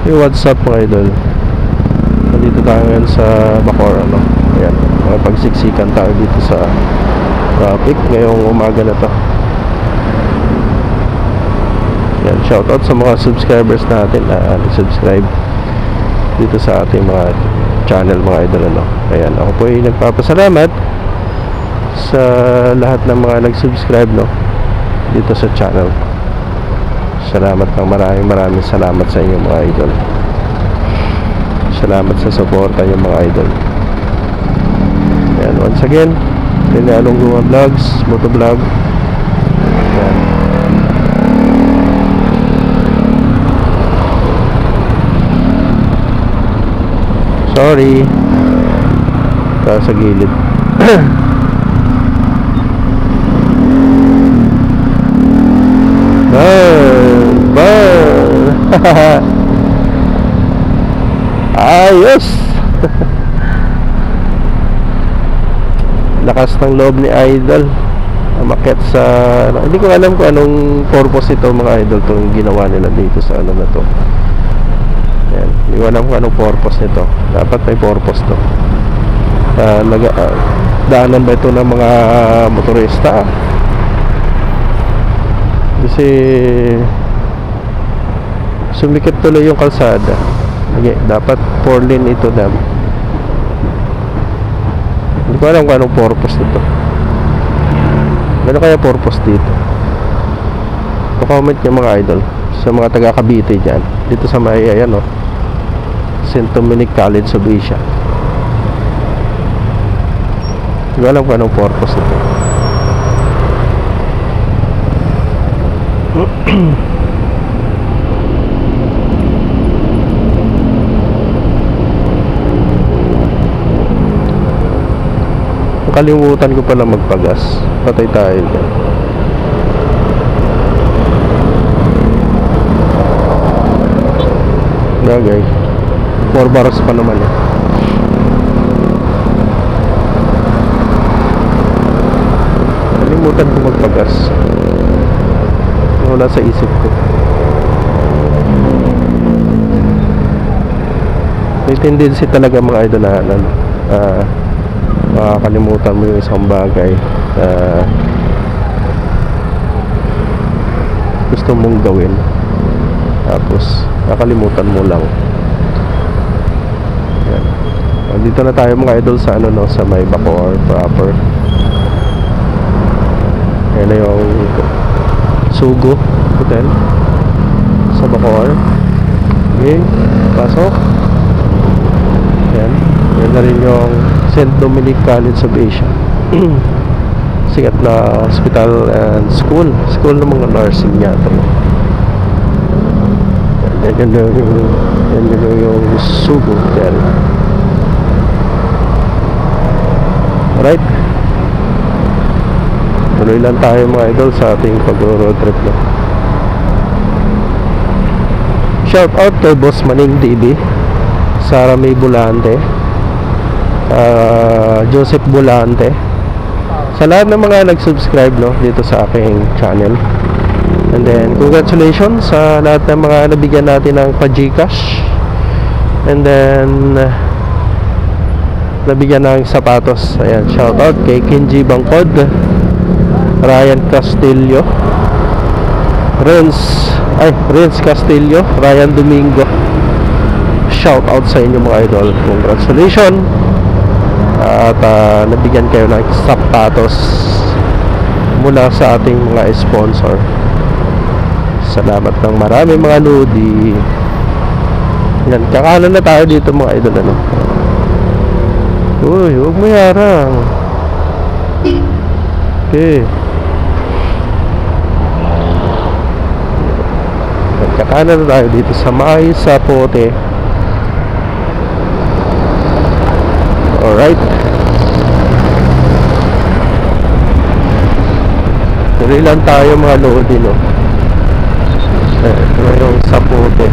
Hey, what's up mga idol? Nandito tayo ngayon sa Bacoor, ano? Ayan, pagsiksikan tayo dito sa traffic ngayong umaga na to. Ayan, shoutout sa mga subscribers natin na subscribe dito sa ating mga channel mga idol, ano? Ayan, ako po ay nagpapasalamat sa lahat ng mga nag-subscribe, no, dito sa channel. Salamat ng maraming salamat sa inyo mga idol. Salamat sa suporta niyo mga idol. Ayan, once again, Tinalong Luma Vlogs, Motovlog. Ayan. Sorry, sa gilid. Ayos. Lakas ng loob ni idol umakyat sa hindi ko alam kung anong purpose ito mga idol, itong ginawa nila dito sa ano na to. Ayan, hindi ko alam kung anong purpose nito. Dapat may purpose to. Daanan ba ito ng mga motorista? Kasi sumikip tuloy yung kalsada. Okay, dapat 4 lane ito na. Hindi ko alam kung anong purpose nito. Ano kaya purpose dito? Pa-comment nyo mga idol sa mga taga Cavite dyan. Dito sa may ayan, St. Dominic College of Asia. Hindi ko alam kung anong purpose nito. Kalimutan ko pala magpagas. Patay tayo dyan. Bagay 4 bars pa naman eh. Kalimutan ko magpagas. Wala sa isip ko. May tendency talaga mga idol na makakalimutan mo yung isang bagay gusto mong gawin, tapos nakalimutan mo lang. Yan. Dito na tayo mga idol sa sa may Bacoor proper. Yan na yung Sugo Hotel sa Bacoor. Okay, pasok. Yan. Yan na rin yung St. Dominic College of Asia. Sikat na hospital and school ng mga nursing yata. Yan yung Sugo Hotel. Alright, tuloy lang tayo mga idol sa ating pag-road trip na. Shout out kay Boss Maning TV, Sara May Bulante, Joseph Bulante, sa lahat ng mga nag-subscribe dito sa aking channel. And then congratulations sa lahat ng mga nabigyan natin ng pa-Gcash. And then nabigyan ng sapatos. Ayan, shout out kay Kenji Bangkod, Ryan Castillo, Renz Castillo, Ryan Domingo. Shout out sa inyo mga idol. Congratulations. At nabigyan kayo ng sapatos mula sa ating mga sponsor. Salamat ng marami mga lodi. Yan, kakanan na tayo dito mga idol. Uy, huwag mo yarang. Okay, kakanan na tayo dito sa may Sapote. Alright, tuloy lang tayo mga lodi, ito na yung Sapote.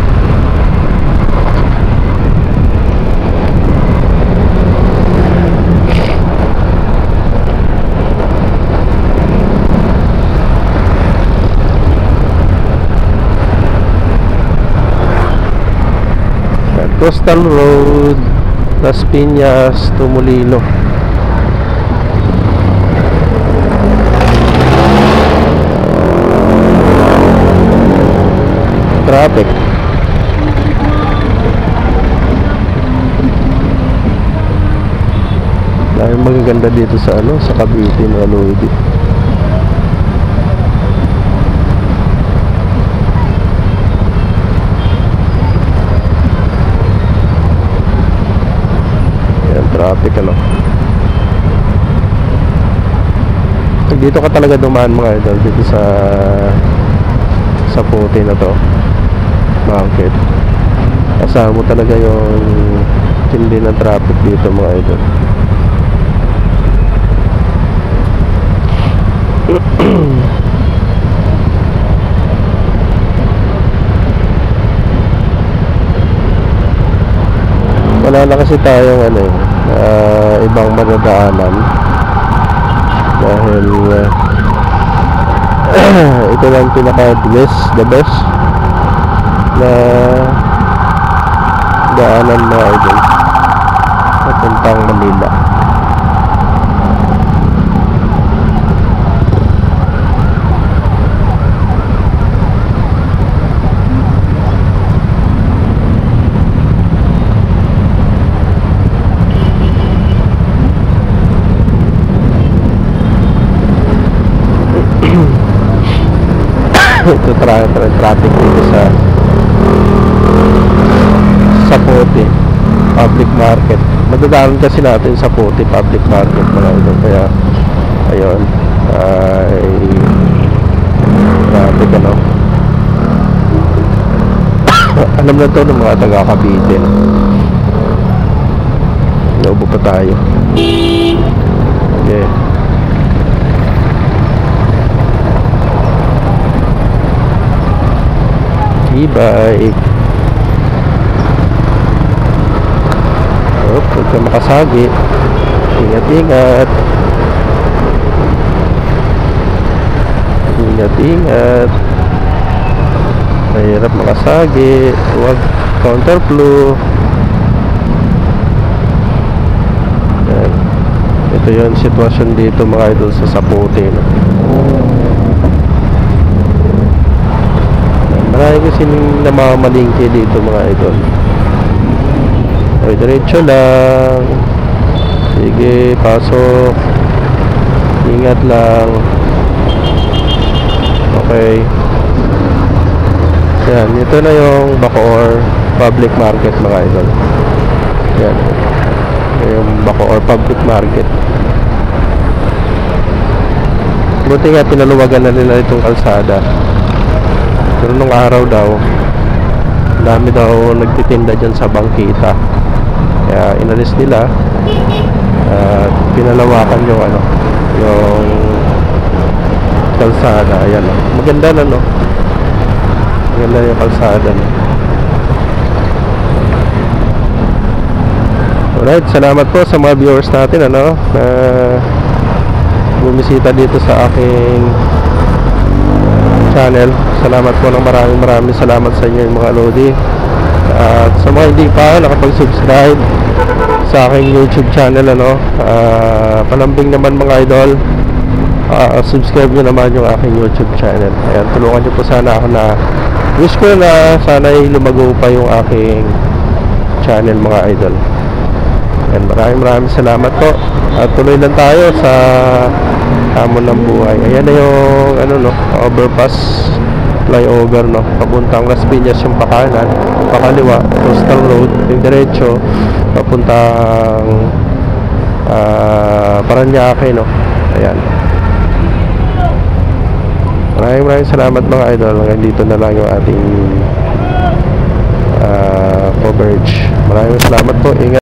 Coastal Road, Las Piñas to Molino. Traffic. Dahil magaganda dito sa sa Cavite, mga lodi. Yan, traffic dito ka talaga dumaan, mga idol, dito sa puti na to market. Kasama mo talaga yung tindi ng traffic dito, mga idol. Wala na kasi tayong ibang madadaanan dahil ito lang pinaka the best na daanan, mga idol, papuntang Manila. Ito traffic dito sa Puti Public Market. Madadaanan kasi natin sa Puti Public Market, mga idol. Kaya ayun, ay traffic alam na to ng mga taga Cavite. Naubo pa tayo. Okay. E-bike. Huwag ka makasagi. Ingat-ingat. Ingat-ingat. Mahirap makasagi. Huwag counterflow. Yan. Ito yung sitwasyon dito, mga idol, sa Saputi, Marami kasi namamalingki dito, mga idol. Okay, diretso lang. Sige, pasok. Ingat lang. Okay. Yan, ito na yung Bacoor Public Market, mga idol. Yan. Yung Bacoor Public Market. Buti nga pinaluwagan na nila itong kalsada. Pero nung araw daw, dami daw nagtitinda dyan sa bangkita. Kaya inalis nila at pinalawakan yung yung kalsada. Ayan, maganda na, maganda yung kalsada, Alright, salamat po sa mga viewers natin na bumisita dito sa aking channel. Salamat po ng maraming salamat sa inyo, mga lodi. At sa mga hindi pa nakapag-subscribe sa aking YouTube channel, palambing naman, mga idol, subscribe nyo naman yung aking YouTube channel. Ayan, tulungan nyo po sana ako na wish ko na sana ay lumago pa yung aking channel, mga idol. Ayan, maraming salamat po. At tuloy lang tayo sa hamon ng buhay. Ayan na yung overpass, flyover, papuntang Las Piñas yung pakanan, yung pakaliwa Coastal Road, yung diretso papuntang Paranaque, Ayan. Maraming salamat, mga idol. Hanggang dito na lang yung ating coverage. Maraming salamat po. Ingat.